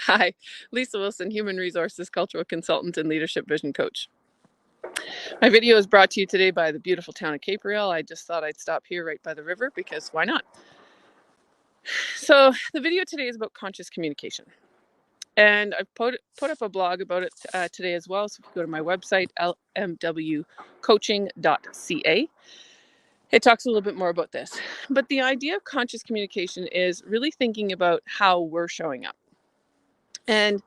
Hi, Lisa Wilson, Human Resources Cultural Consultant and Leadership Vision Coach. My video is brought to you today by the beautiful town of Capernaum. I just thought I'd stop here right by the river because why not? So the video today is about conscious communication. And I've put up a blog about it today as well. So if you go to my website, L.M.W coaching.ca, it talks a little bit more about this. But the idea of conscious communication is really thinking about how we're showing up. And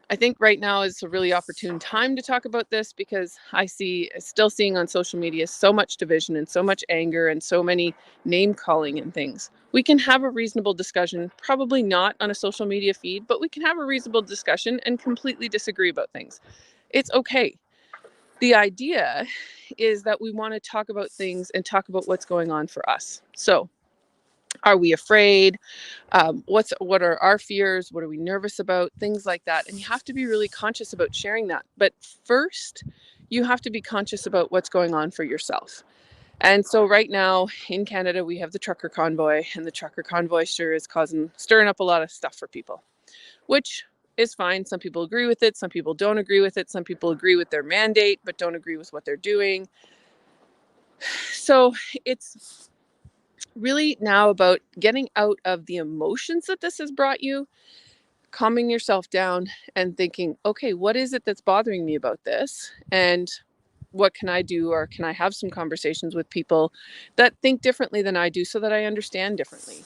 I think right now is a really opportune time to talk about this because still seeing on social media so much division and so much anger and so many name calling and things. We can have a reasonable discussion, probably not on a social media feed, but we can have a reasonable discussion and completely disagree about things. It's okay. The idea is that we want to talk about things and talk about what's going on for us. So, are we afraid? What are our fears? What are we nervous about? Things like that. And you have to be really conscious about sharing that. But first, you have to be conscious about what's going on for yourself. And so right now in Canada, we have the trucker convoy, and the trucker convoy sure is stirring up a lot of stuff for people, which is fine. Some people agree with it. Some people don't agree with it. Some people agree with their mandate, but don't agree with what they're doing. So it's really now about getting out of the emotions that this has brought you, calming yourself down and thinking, okay, what is it that's bothering me about this? And what can I do? Or can I have some conversations with people that think differently than I do so that I understand differently?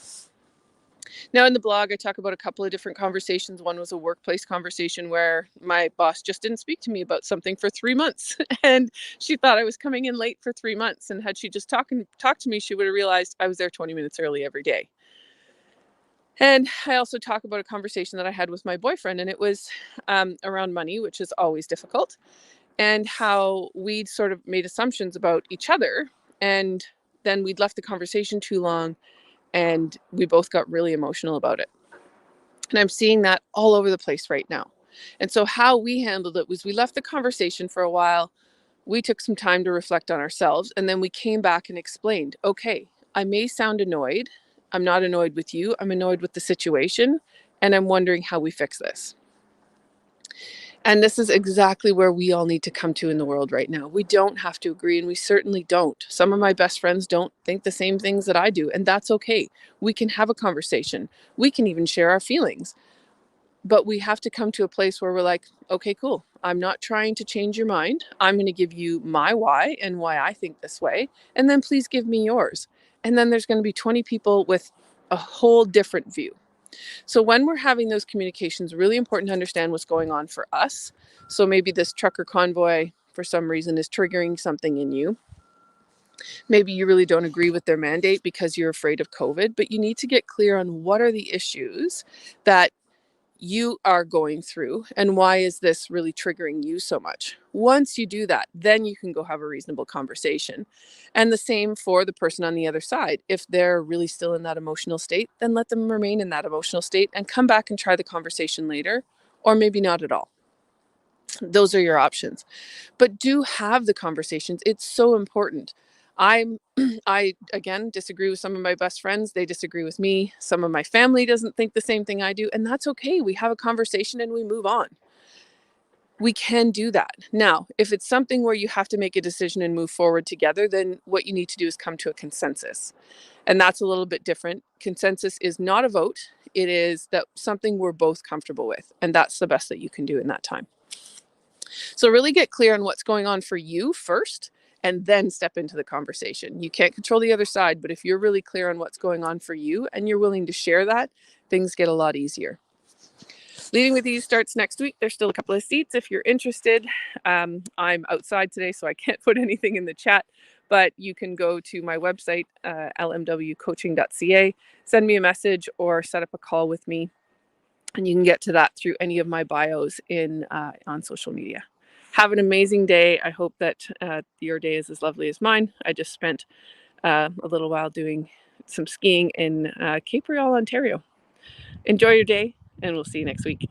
Now, in the blog, I talk about a couple of different conversations. One was a workplace conversation where my boss just didn't speak to me about something for 3 months. And she thought I was coming in late for 3 months. And had she just talked to me, she would have realized I was there 20 minutes early every day. And I also talk about a conversation that I had with my boyfriend, and it was around money, which is always difficult, and how we'd sort of made assumptions about each other. And then we'd left the conversation too long, and we both got really emotional about it. And I'm seeing that all over the place right now. And so how we handled it was we left the conversation for a while. We took some time to reflect on ourselves, and then we came back and explained, okay, I may sound annoyed. I'm not annoyed with you. I'm annoyed with the situation, and I'm wondering how we fix this. And this is exactly where we all need to come to in the world right now. We don't have to agree, and we certainly don't. Some of my best friends don't think the same things that I do, and that's okay. We can have a conversation. We can even share our feelings. But we have to come to a place where we're like, okay, cool. I'm not trying to change your mind. I'm going to give you my why and why I think this way. And then please give me yours. And then there's going to be 20 people with a whole different view. So when we're having those communications, really important to understand what's going on for us. So maybe this trucker convoy, for some reason, is triggering something in you. Maybe you really don't agree with their mandate because you're afraid of COVID, but you need to get clear on what are the issues that you are going through and why is this really triggering you so much. Once you do that, then you can go have a reasonable conversation. And the same for the person on the other side. If they're really still in that emotional state, then let them remain in that emotional state and come back and try the conversation later, or maybe not at all. Those are your options. But do have the conversations. It's so important. I again disagree with some of my best friends. They disagree with me. Some of my family doesn't think the same thing I do, and that's okay. We have a conversation and we move on. We can do that. Now, if it's something where you have to make a decision and move forward together, then what you need to do is come to a consensus. And that's a little bit different. Consensus is not a vote. It is that something we're both comfortable with, and that's the best that you can do in that time. So really get clear on what's going on for you first, and then step into the conversation. You can't control the other side, but if you're really clear on what's going on for you and you're willing to share that, things get a lot easier. Leading with Ease starts next week. There's still a couple of seats if you're interested. I'm outside today, so I can't put anything in the chat, but you can go to my website, lmwcoaching.ca, send me a message or set up a call with me. And you can get to that through any of my bios on social media. Have an amazing day. I hope that your day is as lovely as mine. I just spent a little while doing some skiing in Capernaum, Ontario. Enjoy your day, and we'll see you next week.